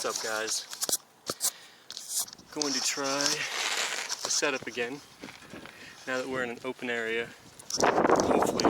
up, guys? Going to try the setup again now that we're in an open area. Hopefully.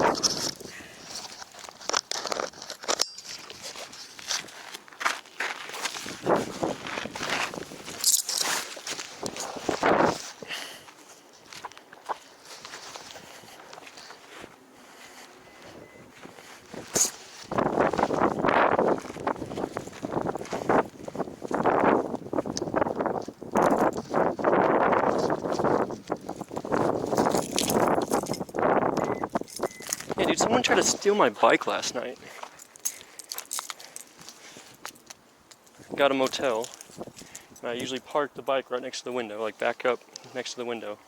Yeah, dude, someone tried to steal my bike last night. Got a motel, and I usually park the bike right next to the window, like back up next to the window.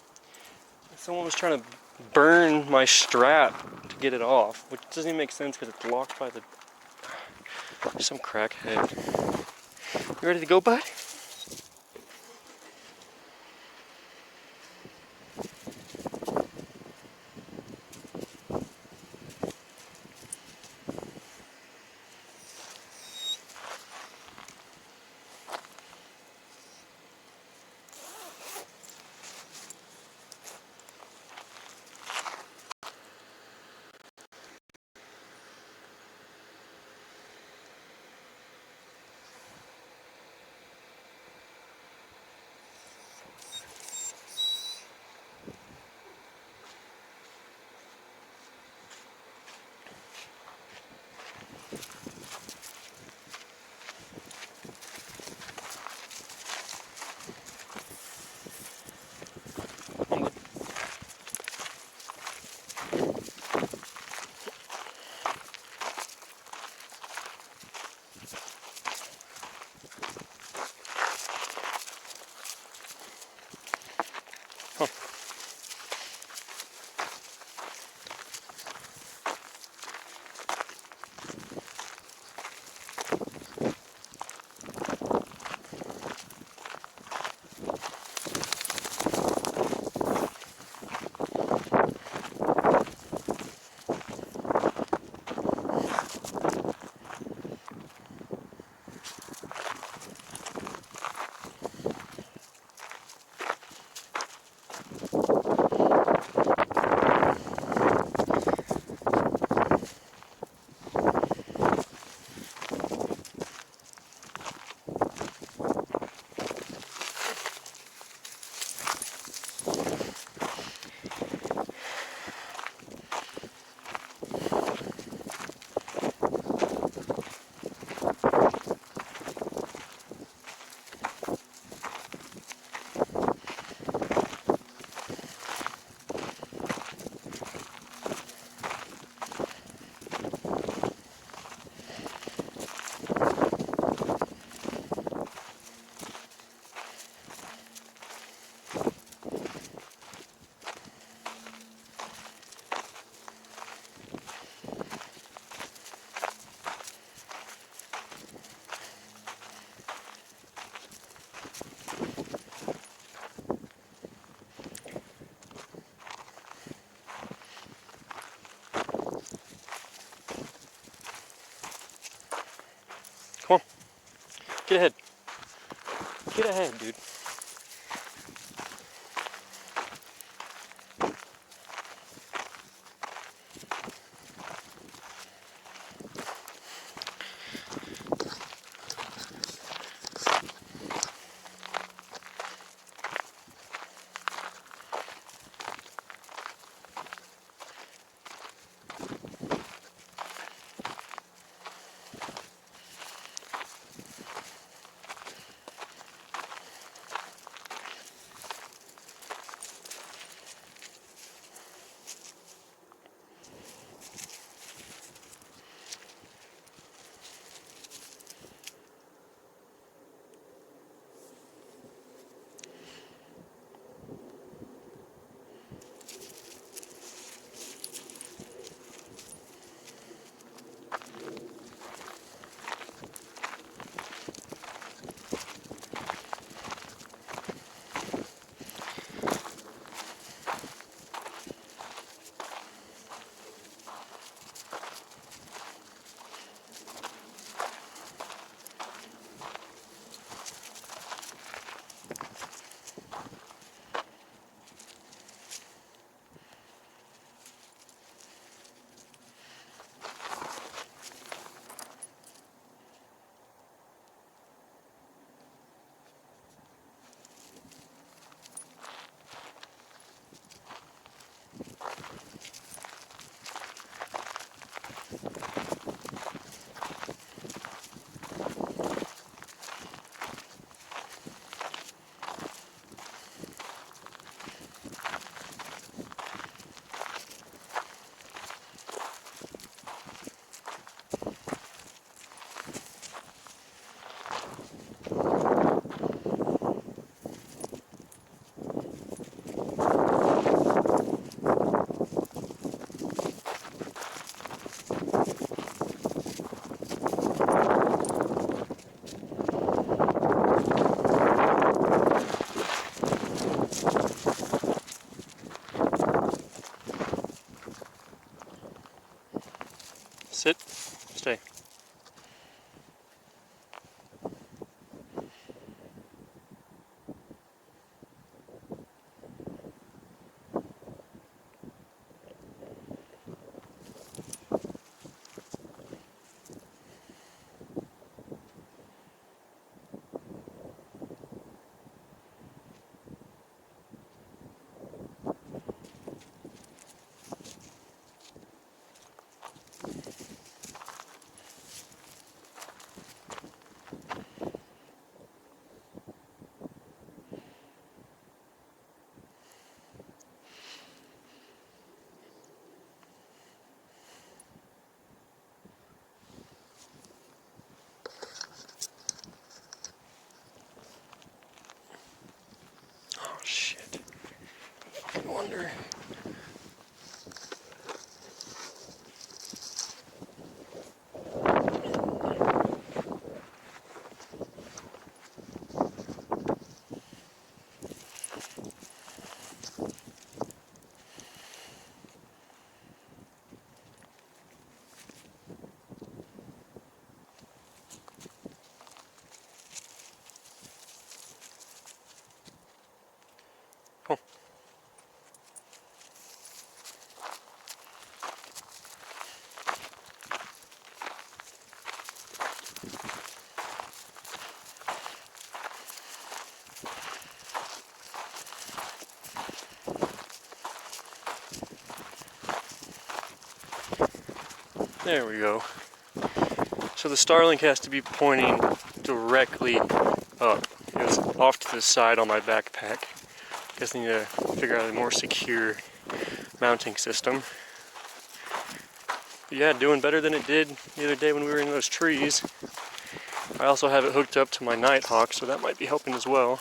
Someone was trying to burn my strap to get it off, which doesn't even make sense because it's locked by the... Some crackhead. You ready to go, bud? Come on. Get ahead. Get ahead, dude. Sit. Stay. Oh shit. I wonder. Oh. There we go. So the Starlink has to be pointing directly up. It was off to the side on my backpack. Guess I need to figure out a more secure mounting system. But yeah, doing better than it did the other day when we were in those trees. I also have it hooked up to my Nighthawk, so that might be helping as well.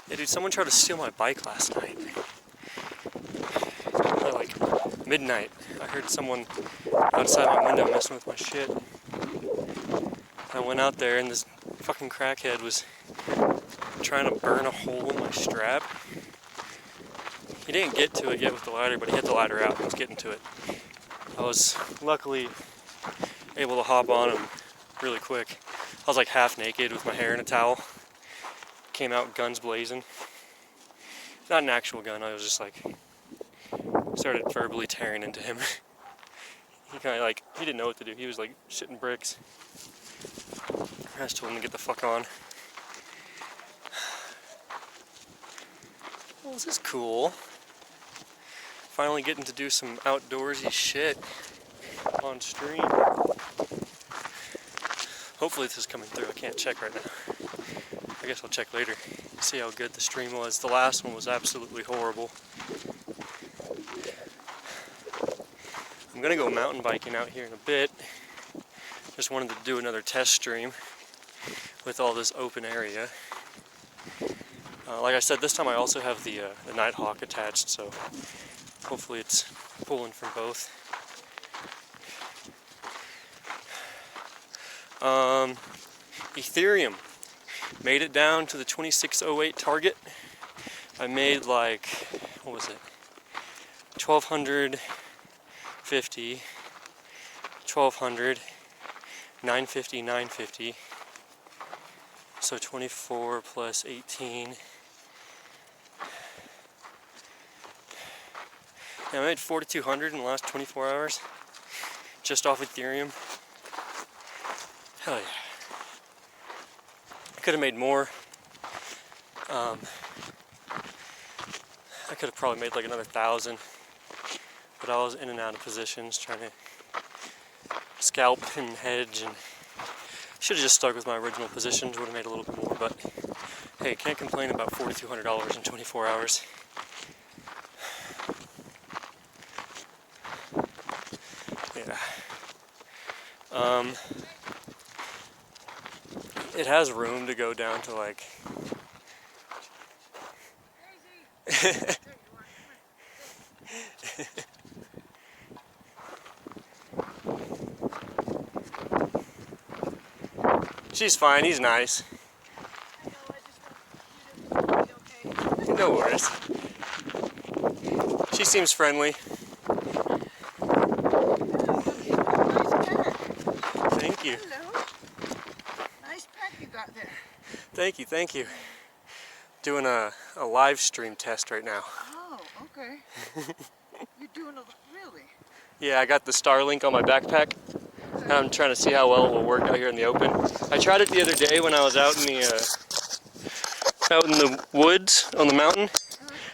Yeah, dude, someone tried to steal my bike last night. At like midnight. I heard someone outside my window messing with my shit. I went out there and this fucking crackhead was trying to burn a hole in my strap. He didn't get to it yet with the ladder, but he hit the ladder out and was getting to it. I was luckily able to hop on him really quick. I was like half naked with my hair in a towel. Came out guns blazing. Not an actual gun, I was just like, started verbally tearing into him. He kind of like, he didn't know what to do. He was like shitting bricks. I just told him to get the fuck on. Well, this is cool. Finally getting to do some outdoorsy shit on stream. Hopefully this is coming through. I can't check right now. I guess I'll check later. See how good the stream was. The last one was absolutely horrible. I'm gonna go mountain biking out here in a bit. Just wanted to do another test stream with all this open area. Like I said, this time I also have the Nighthawk attached, so hopefully it's pulling from both. Ethereum made it down to the 2608 target. I made like, what was it? 1250, 1200, 950, 950. So 24 plus 18. Yeah, I made 4,200 in the last 24 hours. Just off Ethereum. Hell yeah. I could have made more. I could have probably made like another 1,000. But I was in and out of positions trying to scalp and hedge, and should have just stuck with my original positions, would have made a little bit more, but hey, can't complain about $4,200 in 24 hours. Yeah. It has room to go down to like She's fine, he's nice. No worries. She seems friendly. Thank you. Hello. Nice pack you got there. Thank you, thank you. Doing a live stream test right now. Oh, okay. You're doing a really? Yeah, I got the Starlink on my backpack. I'm trying to see how well it will work out here in the open. I tried it the other day when I was out in the woods on the mountain,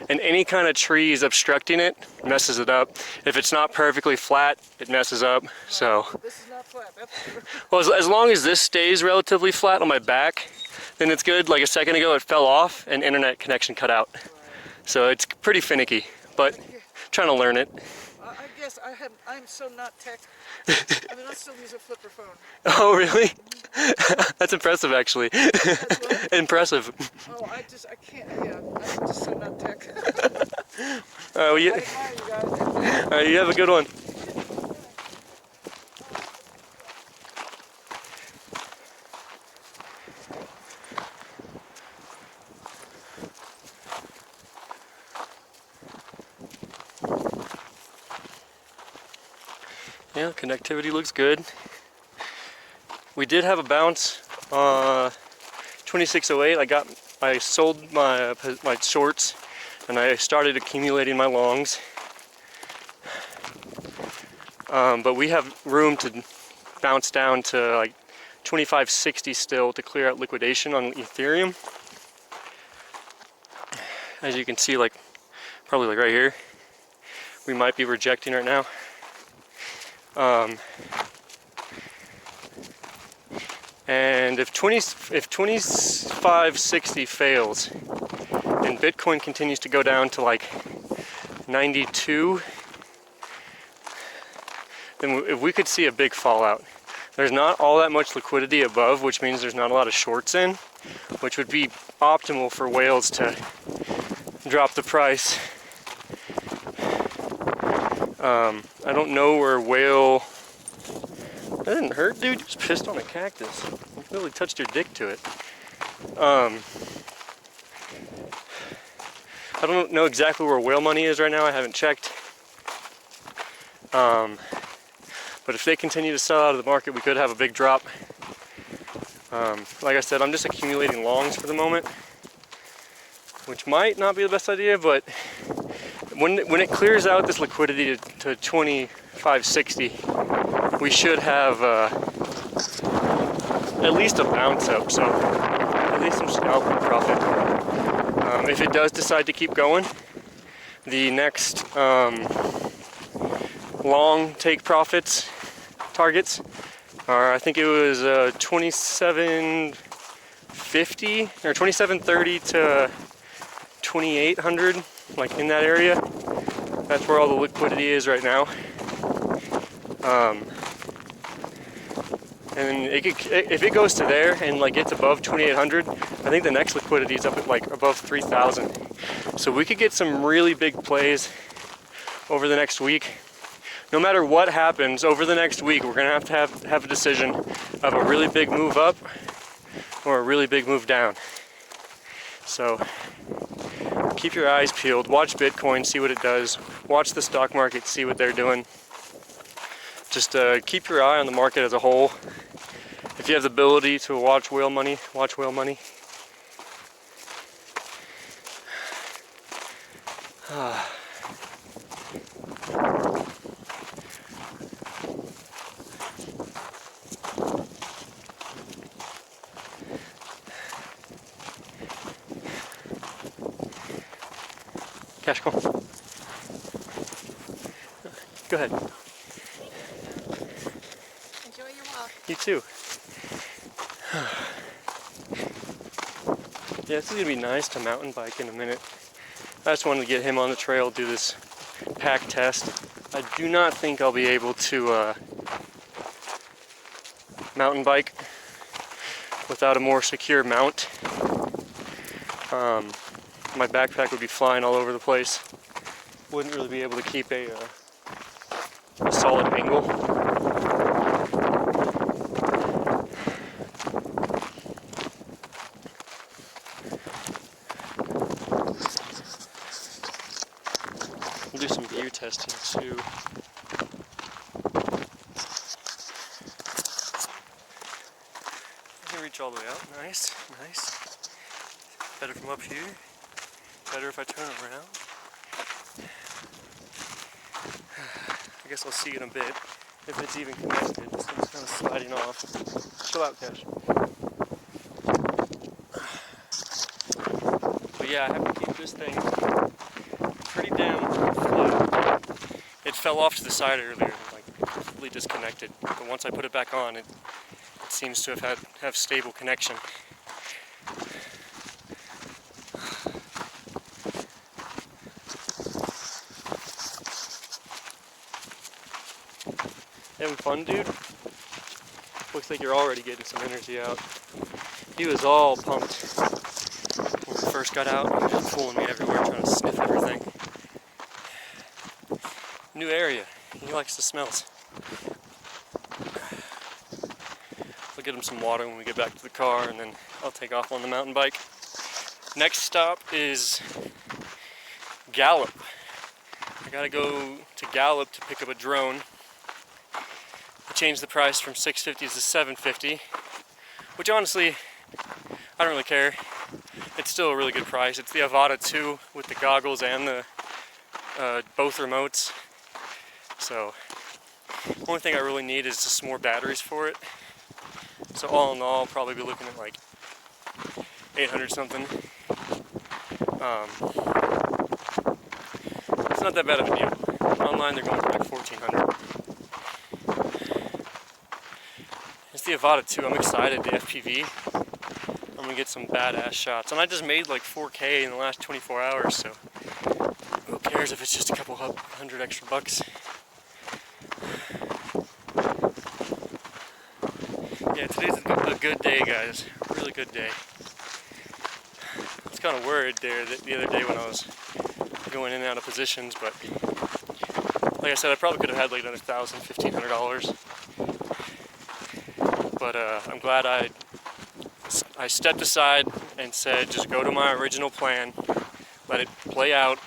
and any kind of trees obstructing it messes it up. If it's not perfectly flat, it messes up. So, This is not flat, that's true. well, as long as this stays relatively flat on my back, then it's good. Like a second ago, it fell off and internet connection cut out. So it's pretty finicky, but trying to learn it. I guess I'm so not tech. I mean, I still use a flipper phone. Oh, really? That's impressive, actually. That's what? Impressive. Oh, I can't, yeah, I'm just so not tech. Well, I admire you guys. all right, you have a good one. Yeah, connectivity looks good. We did have a bounce 2608. I sold my shorts and I started accumulating my longs. But we have room to bounce down to like 2560 still to clear out liquidation on Ethereum. As you can see, probably right here, we might be rejecting right now. And if 2560 fails and Bitcoin continues to go down to like 92, then if we could see a big fallout. There's not all that much liquidity above, which means there's not a lot of shorts in, which would be optimal for whales to drop the price. I don't know where whale... That didn't hurt, dude. You just pissed on a cactus. You really touched your dick to it. I don't know exactly where whale money is right now. I haven't checked. But if they continue to sell out of the market, we could have a big drop. Like I said, I'm just accumulating longs for the moment, which might not be the best idea, but when it clears out this liquidity to 2560, we should have at least a bounce up, so at least some scalp profit. If it does decide to keep going, the next long take profits targets are, I think it was 2750 or 2730 to 2800, like in that area. That's where all the liquidity is right now. And if it goes to there and like gets above 2800, I think the next liquidity is up at like above 3000. So we could get some really big plays over the next week. No matter what happens over the next week, we're gonna have a decision of a really big move up or a really big move down. So keep your eyes peeled, watch Bitcoin, see what it does, watch the stock market, see what they're doing. Just keep your eye on the market as a whole. If you have the ability to watch whale money, watch whale money. Cash, come on. Go ahead. Enjoy your walk. You too. Yeah, this is gonna be nice to mountain bike in a minute. I just wanted to get him on the trail, do this pack test. I do not think I'll be able to mountain bike without a more secure mount. My backpack would be flying all over the place. Wouldn't really be able to keep a solid angle. testing too. I can reach all the way out. Nice, nice. Better from up here. Better if I turn around. I guess I'll see in a bit if it's even connected. This thing's kind of sliding off. Chill out, Cash. But yeah, I have to keep this thing pretty damn flat. It fell off to the side earlier, like completely disconnected. But once I put it back on, it seems to have stable connection. Having fun, dude? Looks like you're already getting some energy out. He was all pumped when we first got out. He was just fooling me everywhere, trying to sniff everything. New area. He likes the smells. I'll get him some water when we get back to the car, and then I'll take off on the mountain bike. Next stop is Gallup. I gotta go to Gallup to pick up a drone. I changed the price from $650 to $750, which honestly, I don't really care. It's still a really good price. It's the Avata 2 with the goggles and the both remotes. So, the only thing I really need is just more batteries for it. So all in all, I'll probably be looking at like 800 something. It's not that bad of a deal. Online they're going for like 1400. It's the Avata 2. I'm excited, the FPV. I'm gonna get some badass shots. And I just made like 4K in the last 24 hours, so who cares if it's just a couple hundred extra bucks. Yeah, today's a good day, guys. Really good day. I was kind of worried there the other day when I was going in and out of positions, but like I said, I probably could have had like another $1,000, $1,500. But I'm glad I stepped aside and said, just go to my original plan, let it play out,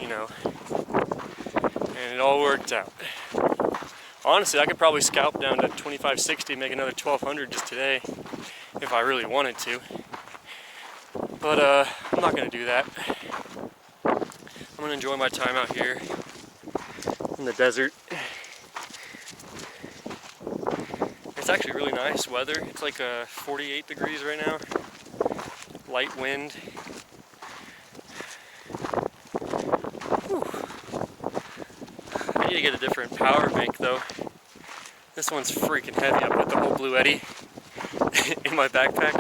you know, and it all worked out. Honestly, I could probably scalp down to 2560, make another 1200 just today, if I really wanted to. But I'm not gonna do that. I'm gonna enjoy my time out here in the desert. It's actually really nice weather. It's like 48 degrees right now. Light wind. Whew. I need to get a different power bank though. This one's freaking heavy. I put the whole Blue Eddy in my backpack.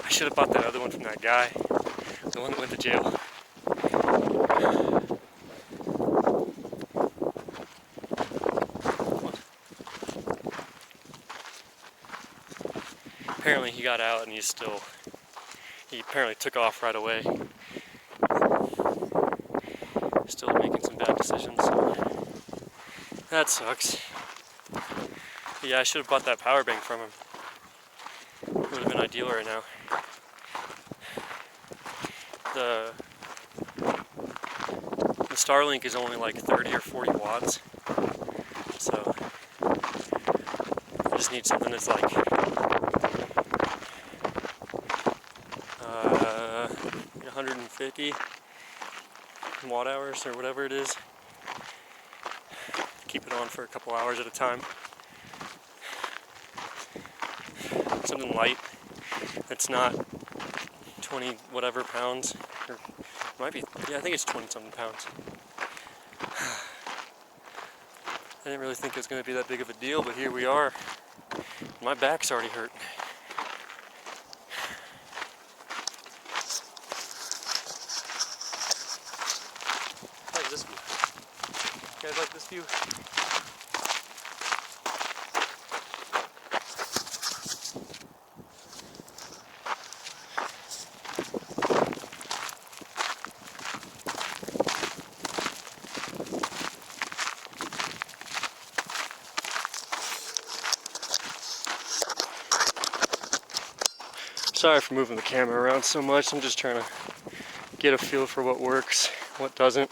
I should have bought that other one from that guy, the one that went to jail. Apparently he got out and he apparently took off right away. Still making some bad decisions. That sucks. But yeah, I should have bought that power bank from him. It would have been ideal right now. The Starlink is only like 30 or 40 watts. So I just need something that's like 150 watt hours or whatever it is. Keep it on for a couple hours at a time. Something light that's not 20 whatever pounds, or might be, yeah, I think it's 20 something pounds. I didn't really think it was going to be that big of a deal, but here we are. My back's already hurt. I like this view. You guys like this view? Sorry for moving the camera around so much. I'm just trying to get a feel for what works, what doesn't.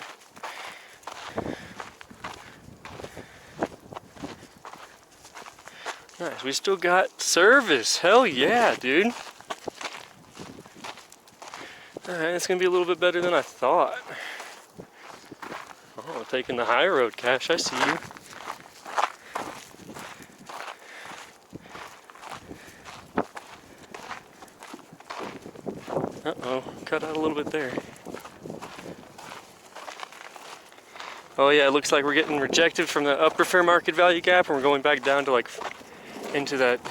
Nice, we still got service. Hell yeah, dude. Alright, it's gonna be a little bit better than I thought. Oh, taking the high road, Cash. I see you. Uh-oh, cut out a little bit there. Oh yeah, it looks like we're getting rejected from the upper fair market value gap, and we're going back down to like into that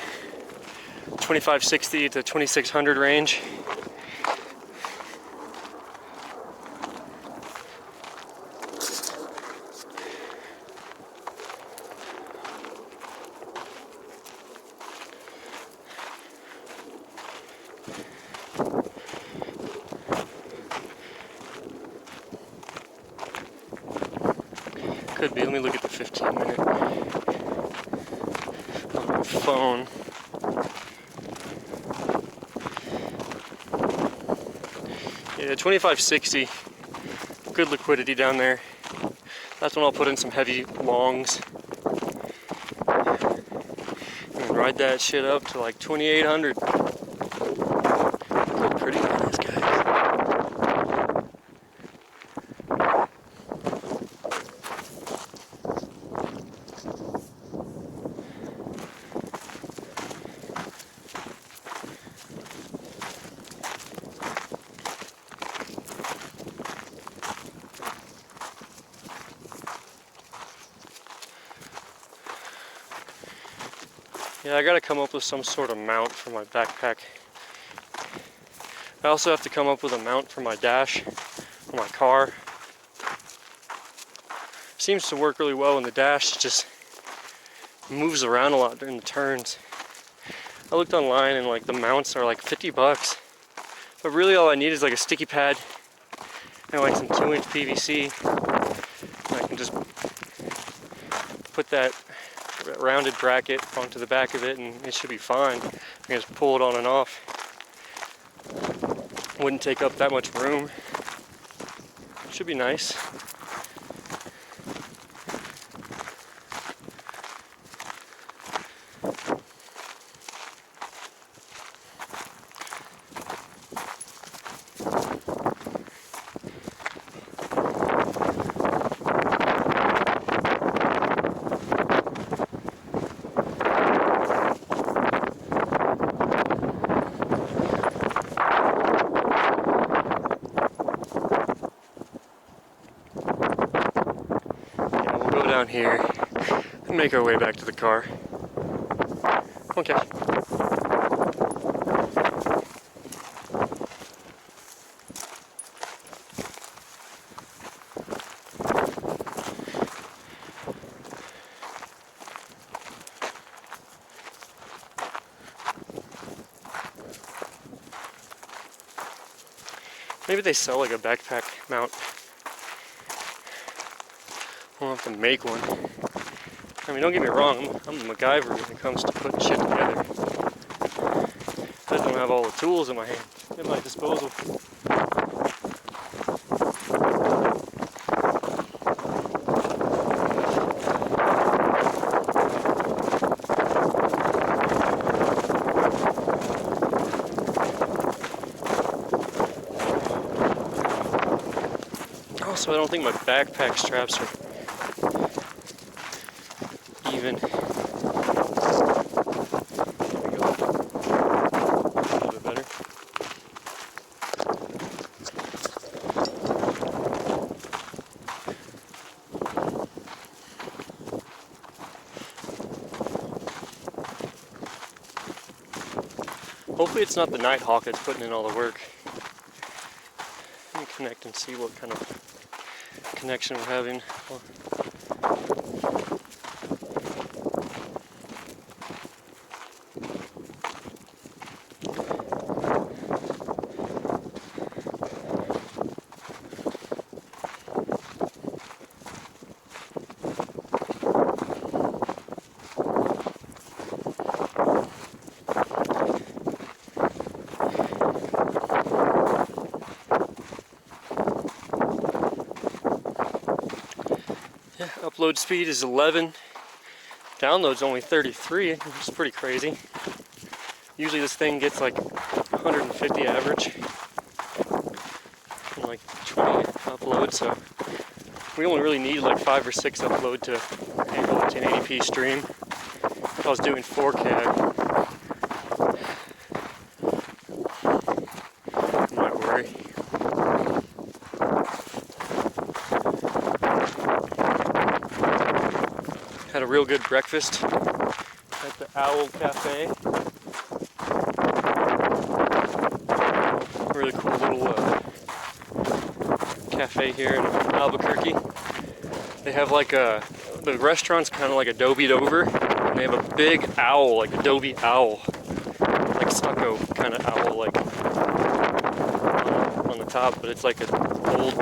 2560 to 2600 range. Could be. Let me look at the 15-minute on my phone. Yeah, 2560. Good liquidity down there. That's when I'll put in some heavy longs. And ride that shit up to like 2800. Look pretty nice, guys. Yeah, I gotta come up with some sort of mount for my backpack. I also have to come up with a mount for my dash on my car. Seems to work really well in the dash, it just moves around a lot during the turns. I looked online and like the mounts are like 50 bucks. But really all I need is like a sticky pad and like some 2-inch PVC. And I can just put that rounded bracket onto the back of it and it should be fine. I can just pull it on and off. Wouldn't take up that much room. Should be nice. Down here and make our way back to the car. Okay. Maybe they sell like a backpack mount. I'll have to make one. I mean, don't get me wrong, I'm a MacGyver when it comes to putting shit together. I just don't have all the tools in my hand, at my disposal. Also, I don't think my backpack straps are even. There we go. A little bit better. Hopefully it's not the Nighthawk that's putting in all the work. Let me connect and see what kind of connection we're having. Yeah, upload speed is 11. Download's only 33, which is pretty crazy. Usually this thing gets like 150 average and like 20 uploads, so we only really need like 5 or 6 upload to handle a 1080p stream. If I was doing 4K, I might worry. Had a real good breakfast at the Owl Cafe. Really cool little cafe here in Albuquerque. They have like the restaurant's kind of like adobe'd over, and they have a big owl, like adobe owl, like stucco kind of owl, like on the top, but it's like an old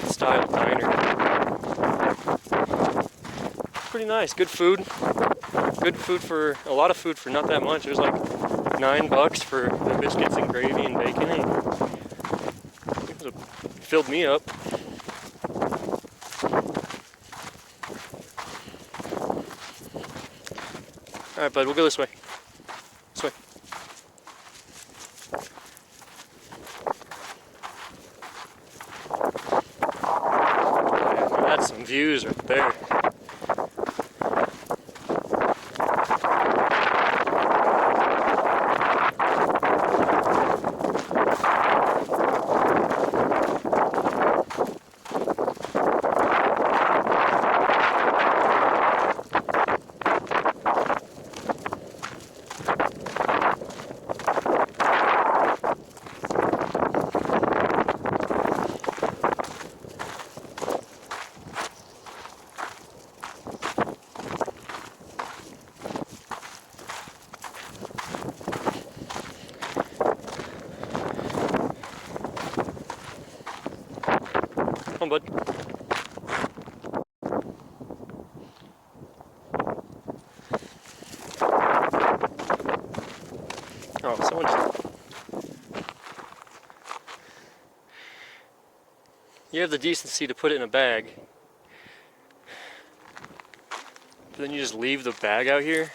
style diner. Pretty nice, good food. Good food for, a lot of food for not that much. It was like $9 for the biscuits and gravy and bacon, and it filled me up. Alright, bud, we'll go this way. This way. Yeah, that's some views right there. Come on, bud. Oh, someone just... You have the decency to put it in a bag, but then you just leave the bag out here.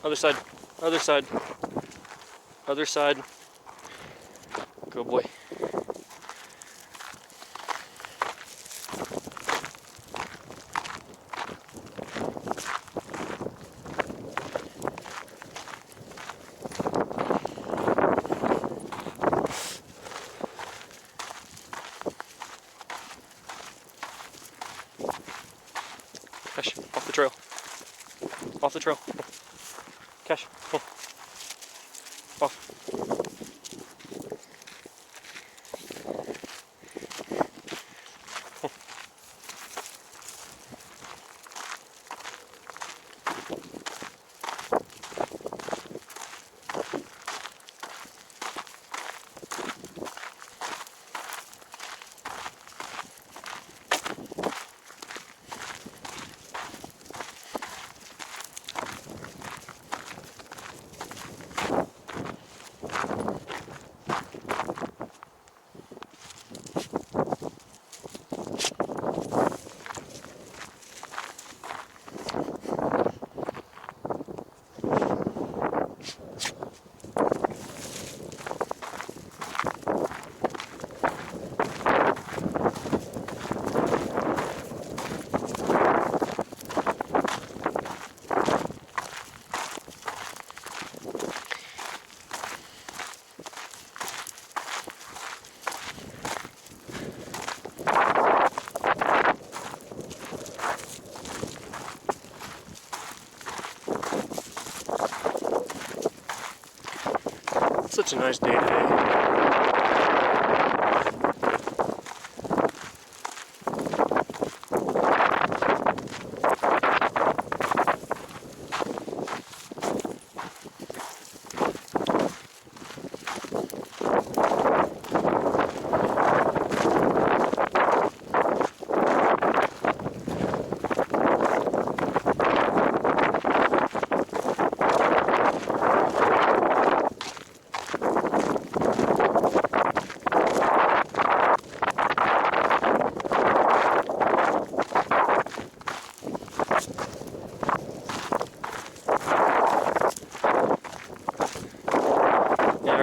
Other side, other side, other side. Good boy. Cash, off the trail. Off the trail. Cash, come on. Off. Such a nice day today.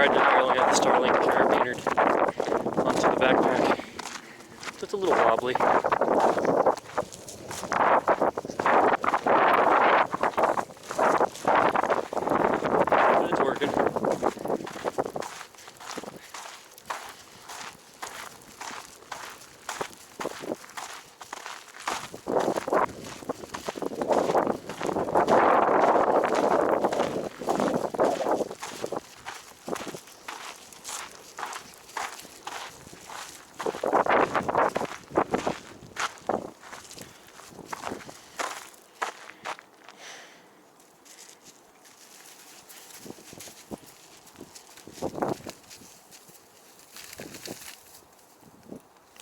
riding it, I only have the Starlink carabinered onto the backpack. So it's a little wobbly. But it's working.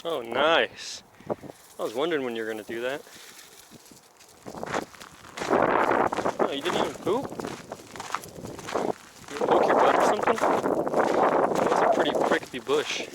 Oh, nice. I was wondering when you were going to do that. Oh, you didn't even poop? You poke your butt or something? That was a pretty prickly bush.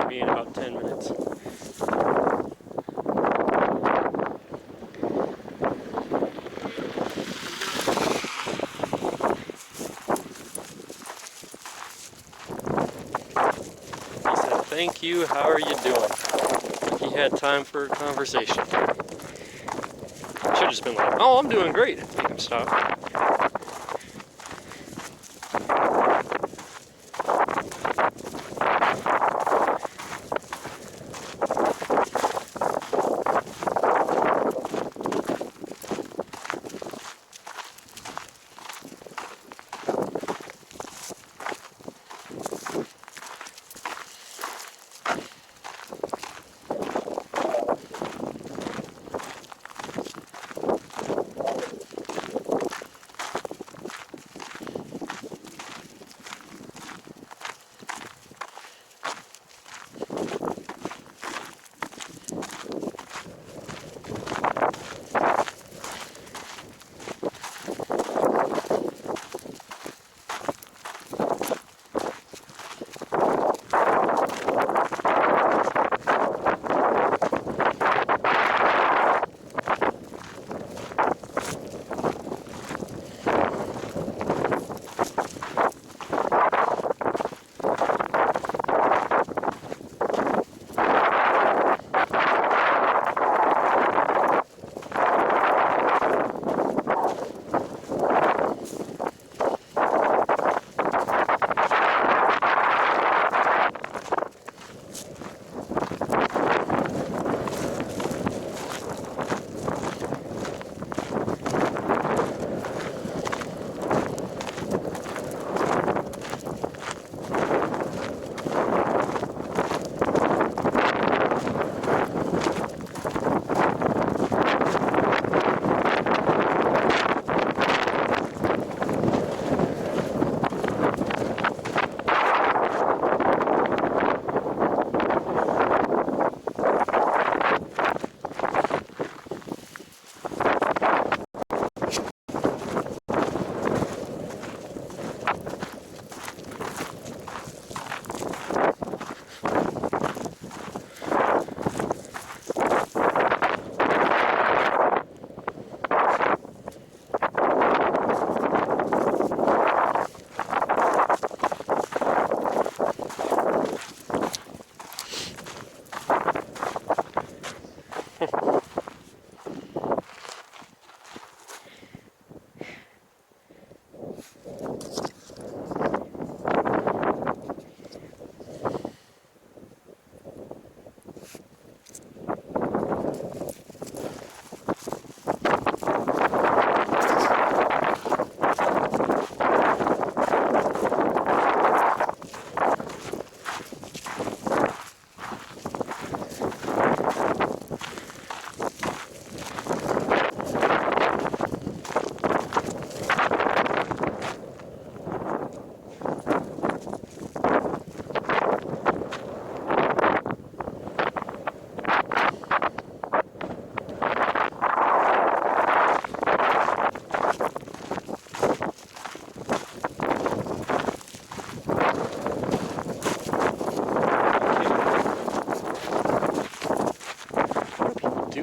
Be in about 10 minutes. He said, "Thank you, how are you doing?" Like he had time for a conversation. Should have just been like, "Oh, I'm doing great." Make him stop.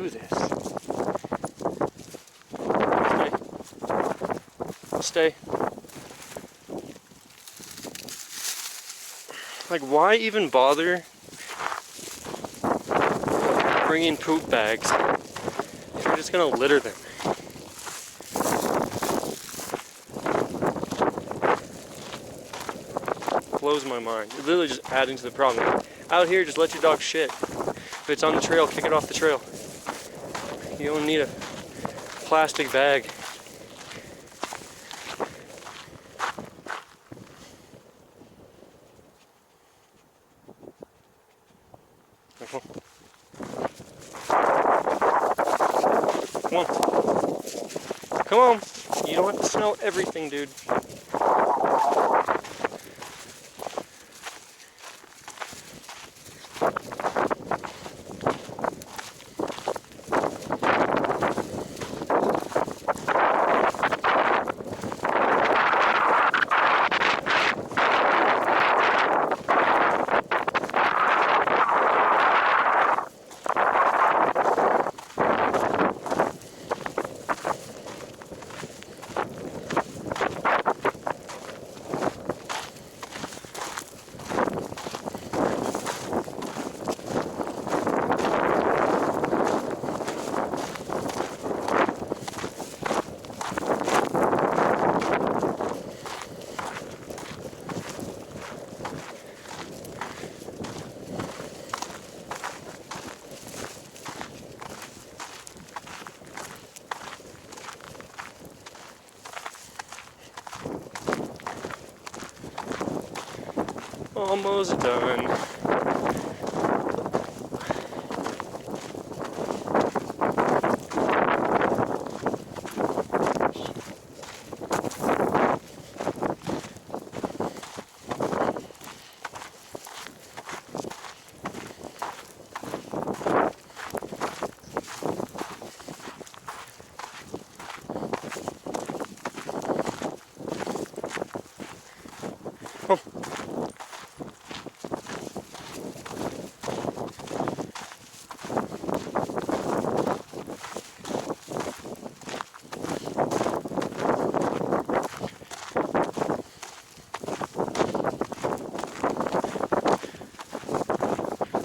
do this. Stay. Like, why even bother bringing poop bags if you're just gonna litter them? Blows my mind. You're literally just adding to the problem. Out here, just let your dog shit. If it's on the trail, kick it off the trail. You don't need a plastic bag. Come on. Come on. You don't have to smell everything, dude. Almost done. Oh.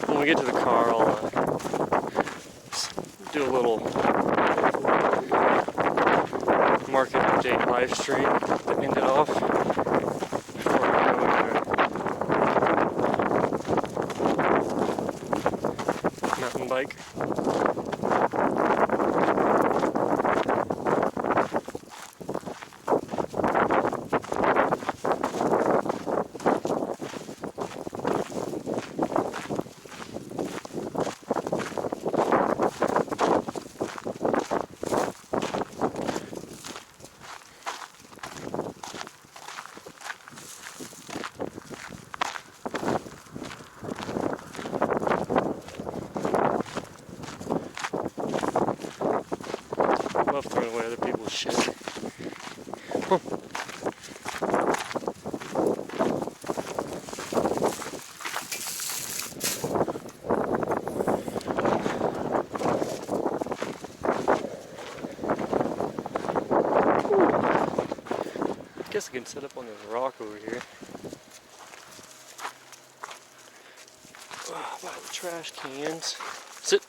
When we get to the car, I'll do a little market update live stream to end it off before we go into mountain bike. I love throwing away other people's shit. Huh. I guess I can set up on this rock over here. By the trash cans. Sit.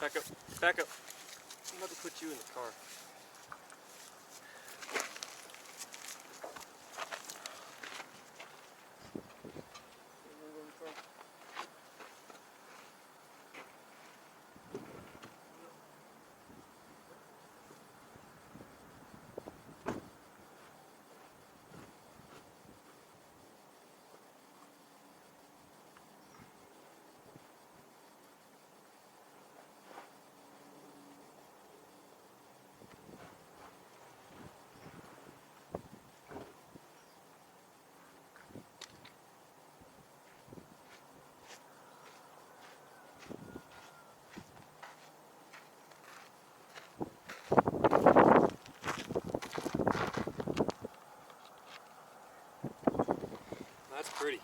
Back up. Back up. I'm about to put you in the car. That's pretty.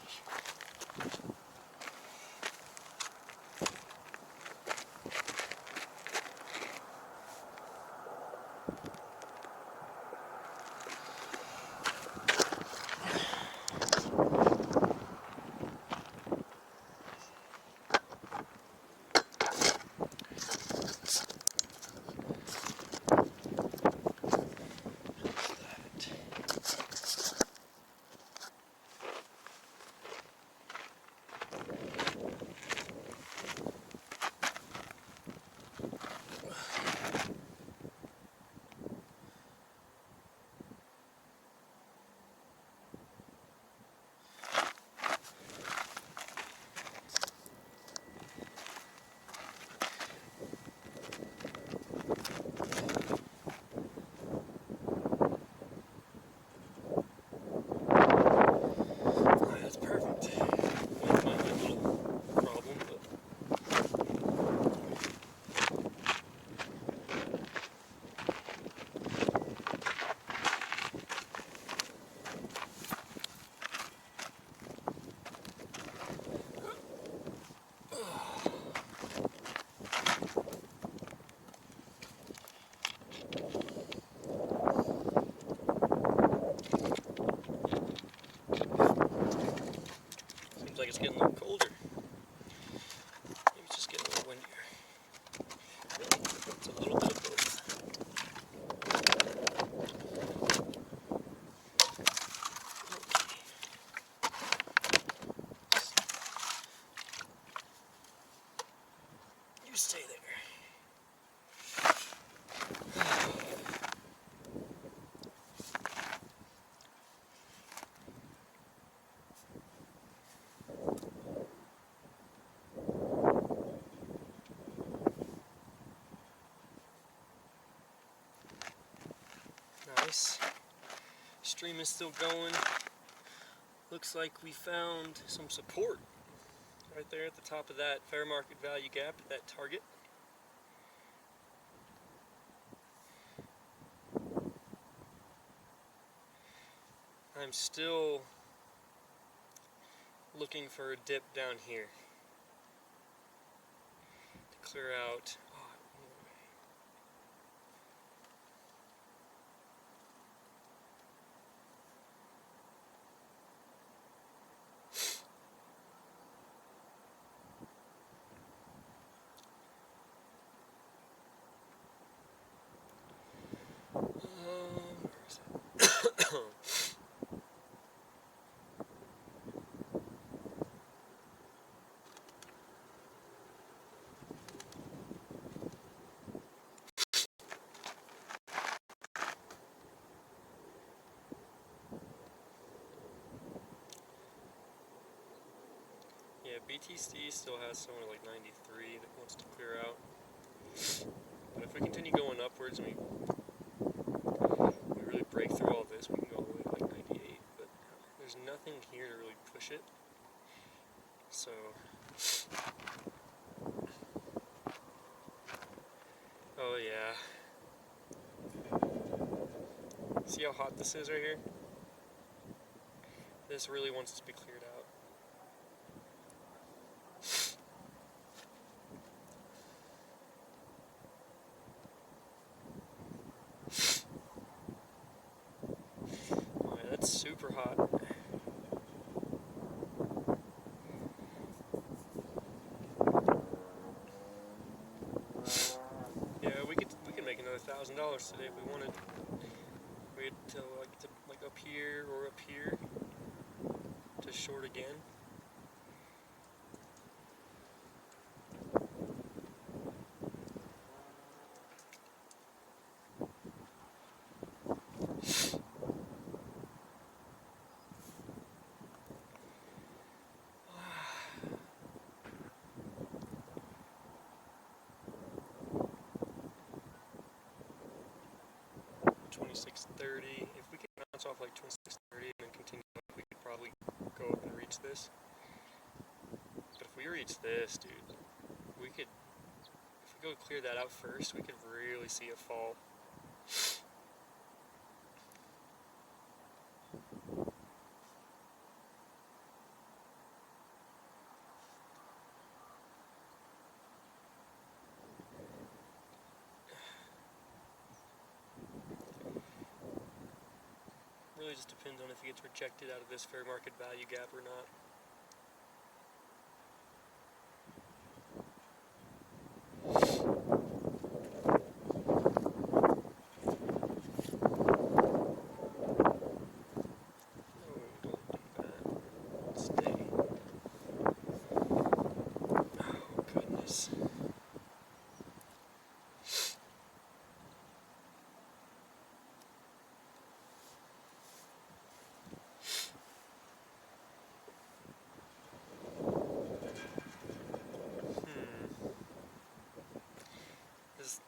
That's perfect. That's my little problem, but seems like it's getting a little colder. Maybe it's just getting a little windier. It's a little bit of both. You stay there. Nice. Stream is still going. Looks like we found some support right there at the top of that fair market value gap at that target. I'm still looking for a dip down here to clear out. Where is it? Yeah, BTC still has somewhere like 93 that wants to clear out. But if we continue going upwards and we really break through all this, we can go all the way to like 98. But there's nothing here to really push it. So oh yeah. See how hot this is right here? This really wants to be cleared out. Oh yeah, that's super hot. today if we wanted. Wait till like up here or up here to short again. $26.30. If we could bounce off like $26.30 and then continue, we could probably go up and reach this. But if we reach this, dude, we could, if we go clear that out first, we could really see a fall. Really just depends on if it gets rejected out of this fair market value gap or not.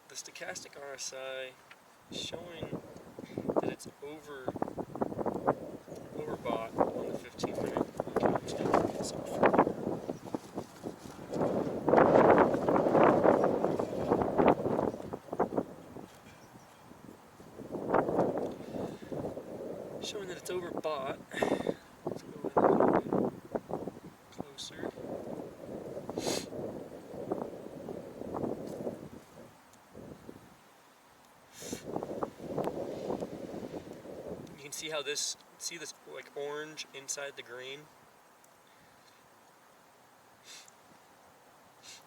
The stochastic RSI is showing that it's overbought on the 15 minute. Okay, I'm just gonna get this off. Showing that it's overbought. Let's go in a little bit closer. You can see how this like orange inside the green?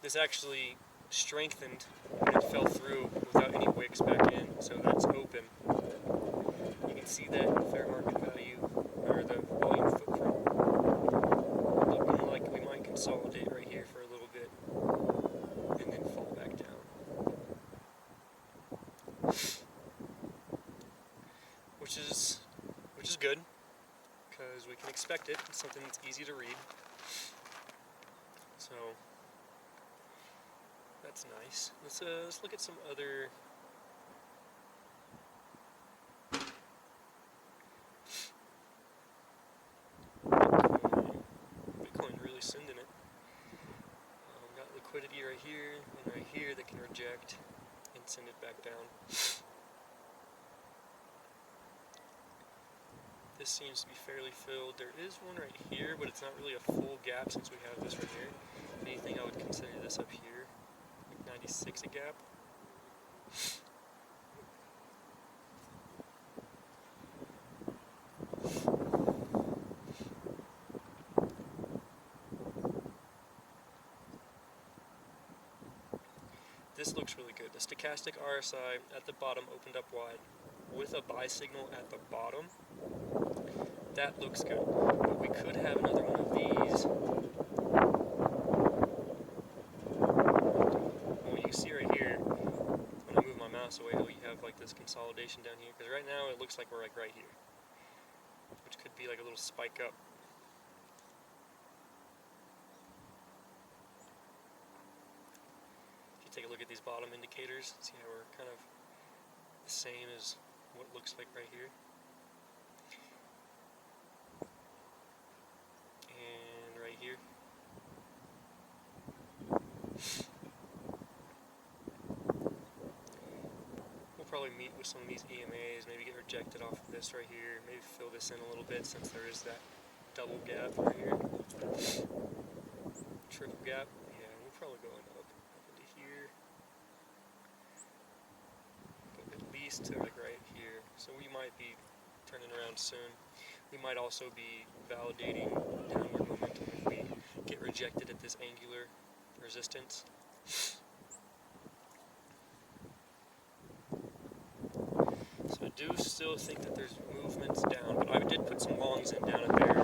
This actually strengthened and fell through without any wicks back in, so that's open. You can see that in the fair market value, or the volume footprint. Looking like we might consolidate right here for a little bit, and then fall back down. Which is good, because we can expect it. It's something that's easy to read. So that's nice. Let's look at some other. Bitcoin really sending it. Got liquidity right here and right here that can reject and send it back down. This seems to be fairly filled. There is one right here, but it's not really a full gap since we have this right here. If anything, I would consider this up here, like 96 a gap. This looks really good. The stochastic RSI at the bottom opened up wide with a buy signal at the bottom. That looks good. But we could have another one of these. Well, you can see right here, when I move my mouse away, how you have like this consolidation down here. Because right now it looks like we're like right here, which could be like a little spike up. If you take a look at these bottom indicators, see how we're kind of the same as what it looks like right here. And right here. We'll probably meet with some of these EMAs, maybe get rejected off of this right here, maybe fill this in a little bit since there is that double gap right here. Triple gap. Yeah, we're probably going up into here. But at least to like right here. So we might be turning around soon. We might also be validating downward momentum if we get rejected at this angular resistance. still think that there's movements down, but I did put some longs in down at there.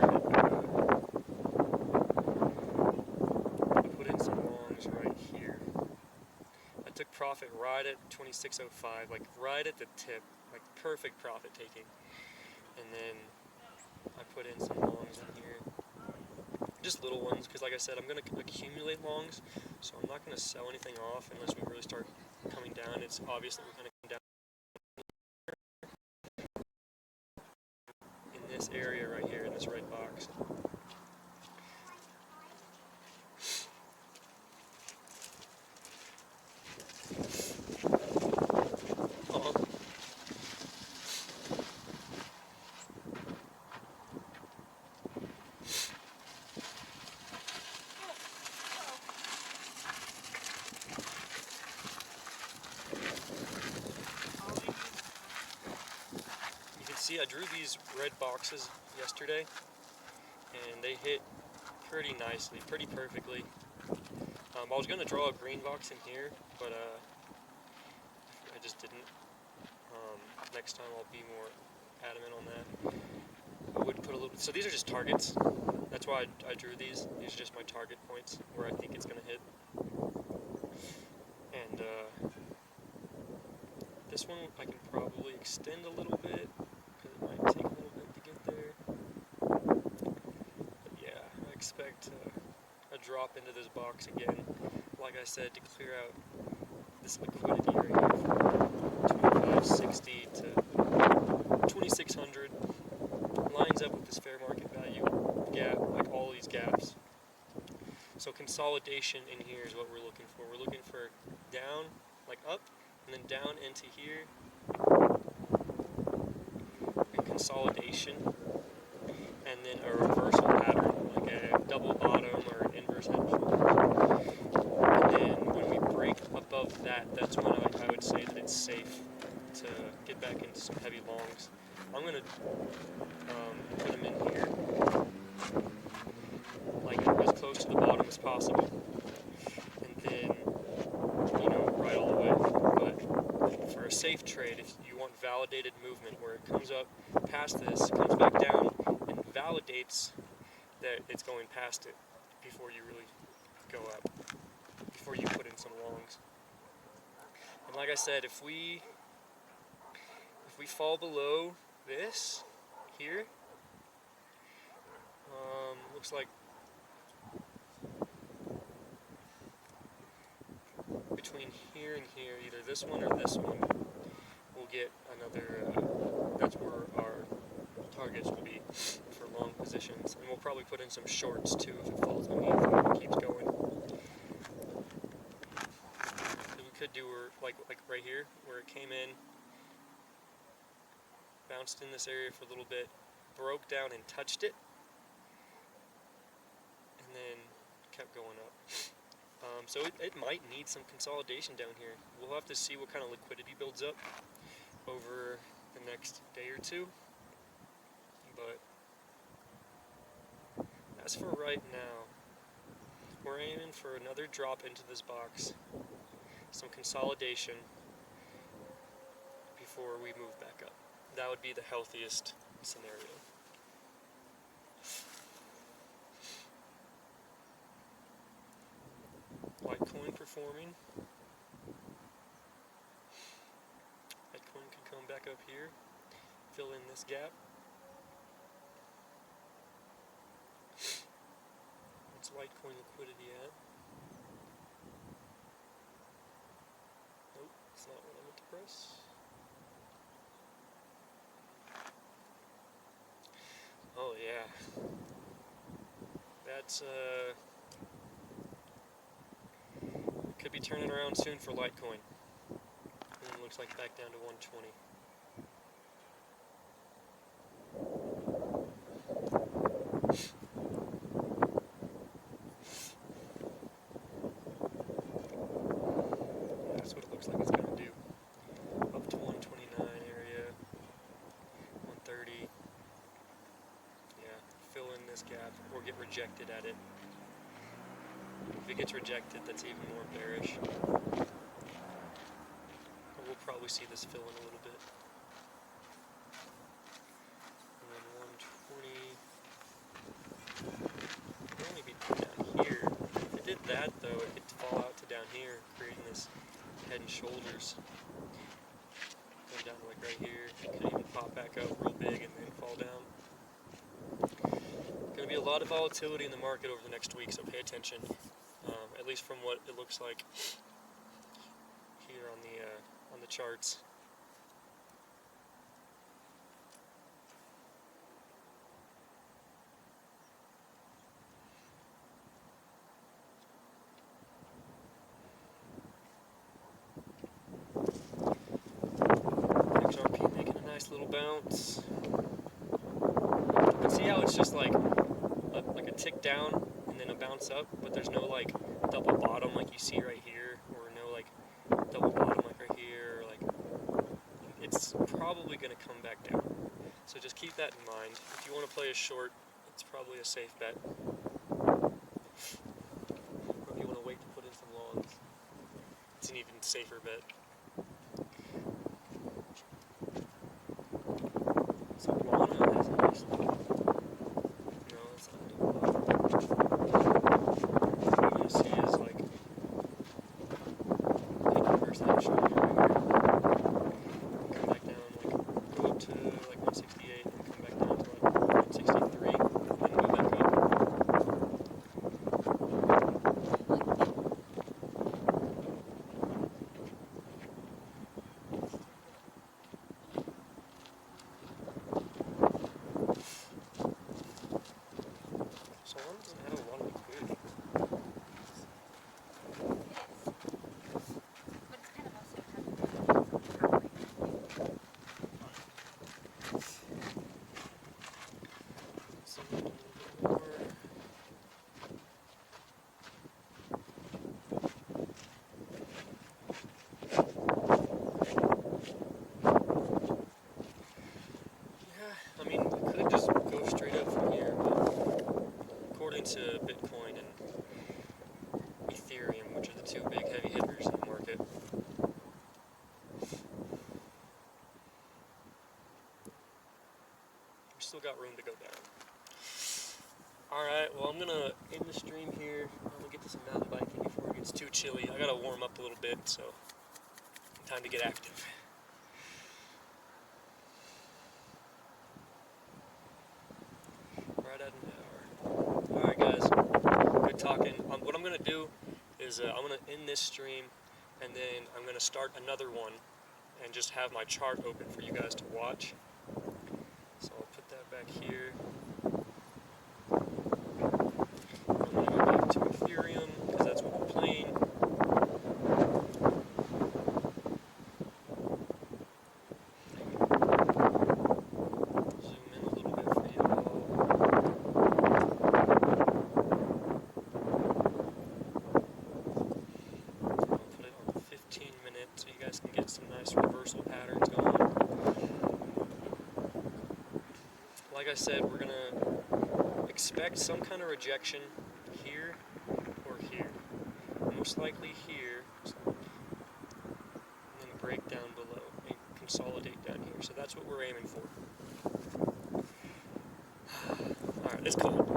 I put in some longs right here. I took profit right at 26.05, like right at the tip, like perfect profit taking. And then I put in some longs in here. Just little ones, because like I said, I'm going to accumulate longs, so I'm not going to sell anything off unless we really start coming down. It's obvious that we're going to come down in this area right here, in this red box. You can see I drew these red boxes yesterday, and they hit pretty nicely, pretty perfectly. I was going to draw a green box in here, but I just didn't. Next time I'll be more adamant on that. I would put a little. So these are just targets. That's why I drew these. These are just my target points where I think it's going to hit. And this one I can probably extend a little bit because it might take a little bit to get there. But yeah, I expect a drop into this box again. Like I said, to clear out this liquidity right here from 2560 to 2600 lines up with this fair market value gap, like all these gaps. So consolidation in here is what we're looking for. We're looking for down, like up, and then down into here, and consolidation, and then a reversal pattern, like a double bottom or an inverse head and shoulders. And then when we break above that, that's when I would say that it's safe to get back into some heavy longs. I'm going to put them in here, like as close to the bottom as possible, and then, you know, right all the way. But for a safe trade, if you want validated movement, where it comes up past this, comes back down, and validates that it's going past it before you really go up, before you put in some longs. And like I said, if we fall below this here, looks like between here and here, either this one or this one, we'll get another, that's where our targets will be for long positions. And we'll probably put in some shorts too if it falls beneath and keeps going. We could do like right here, where it came in, bounced in this area for a little bit, broke down and touched it, and then kept going up. So it might need some consolidation down here. We'll have to see what kind of liquidity builds up over the next day or two. But as for right now, we're aiming for another drop into this box, some consolidation before we move back up. That would be the healthiest scenario. Litecoin performing. Litecoin can come back up here, fill in this gap. What's Litecoin liquidity at? Nope, it's not what I meant to press. Oh yeah. That's could be turning around soon for Litecoin. And it looks like back down to 120. That's what it looks like it's going to do. Up to 129 area, 130. Yeah, fill in this gap or get rejected at it. If it gets rejected, that's even more bearish. We'll probably see this fill in a little bit. that though, it could fall out to down here, creating this head and shoulders. Going down to like right here. It could even pop back up real big and then fall down. Going to be a lot of volatility in the market over the next week, so pay attention. At least from what it looks like here on the charts. XRP making a nice little bounce. See how it's just like a tick down and then a bounce up, but there's no like double bottom like you see right here, or no like double bottom like right here, or like it's probably going to come back down. So just keep that in mind. If you want to play a short, it's probably a safe bet. Or if you want to wait to put in some longs, it's an even safer bet. So Lana has a nice little... No, that's not a double bottom. What you're going to see is like... Where's that shoulder right here? Come back down, like go up to like 168 and come back down to like 163 and then go back up. So one doesn't have a lot of liquidity. So a little bit more. Yeah, I mean, we could just go straight up from here, but according to Bitcoin and Ethereum, which are the two big heavy hitters in the market, we still got room to go down. Alright, well I'm gonna end the stream here. I'm gonna get to some mountain biking before it gets too chilly. I gotta warm up a little bit, so time to get active. Right at an hour. Alright guys, good talking. What I'm gonna do is I'm gonna end this stream and then I'm gonna start another one and just have my chart open for you guys to watch. So I'll put that back here. I'm gonna go back to Ethereum because that's what we're playing. Zoom in a little bit for you all. I'll put it on 15 minutes so you guys can get some nice reversal patterns going. Like I said, we're gonna expect some kind of rejection here or here. Most likely here, and then break down below and consolidate down here. So that's what we're aiming for. Alright, it's cold.